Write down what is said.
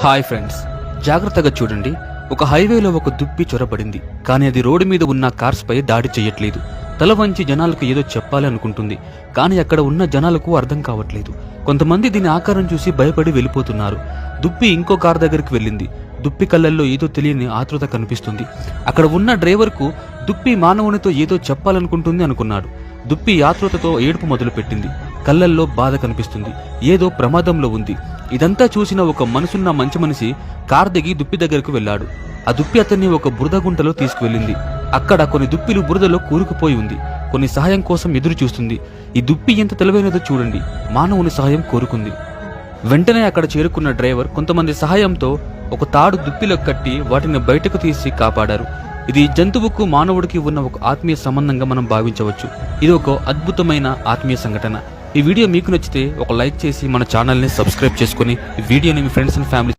Hi friends, జాగ్రత్తగా చూడండి. ఒక హైవేలో ఒక దుప్పి చొరబడింది. కానీ అది రోడ్డు మీద ఉన్న కార్స్ పై దాడి చేయట్లేదు. తల వంచి జనాలకు ఏదో చెప్పాలి అనుకుంటుంది. కానీ అక్కడ ఉన్న జనాలకు అర్థం కావట్లేదు. కొంతమంది దీని ఆకారం చూసి భయపడి వెళ్ళిపోతున్నారు. దుప్పి ఇంకో కార్ దగ్గరికి వెళ్ళింది. దుప్పి కళ్ళల్లో ఏదో తెలియని ఆతృత కనిపిస్తుంది. అక్కడ ఉన్న డ్రైవర్కు దుప్పి మానవునితో ఏదో చెప్పాలనుకుంటుంది అనుకున్నాడు. దుప్పి ఆతృతతో ఏడుపు మొదలుపెట్టింది. కళ్ళల్లో బాధ కనిపిస్తుంది. ఏదో ప్రమాదంలో ఉంది. ఇదంతా చూసిన ఒక మనసున్న మంచి మనిషి కార్ దిగి దుప్పి దగ్గరకు వెళ్ళాడు. ఆ దుప్పి అతన్ని ఒక బురద గుంటలో తీసుకువెళ్ళింది. అక్కడ కొన్ని దుప్పిలు బురదలో కూరుకుపోయి ఉంది. కొన్ని సహాయం కోసం ఎదురు చూస్తుంది. ఈ దుప్పి ఎంత తెలివైనదో చూడండి. మానవుని సహాయం కోరుకుంది. వెంటనే అక్కడ చేరుకున్న డ్రైవర్ కొంతమంది సహాయంతో ఒక తాడు దుప్పిలో కట్టి వాటిని బయటకు తీసి కాపాడారు. ఇది జంతువుకు మానవుడికి ఉన్న ఒక ఆత్మీయ సంబంధంగా మనం భావించవచ్చు. ఇది ఒక అద్భుతమైన ఆత్మీయ సంఘటన. ఈ వీడియో మీకు నచ్చితే ఒక లైక్ చేసి మన ఛానల్ని సబ్స్క్రైబ్ చేసుకుని ఈ వీడియోని మీ ఫ్రెండ్స్ అండ్ ఫ్యామిలీ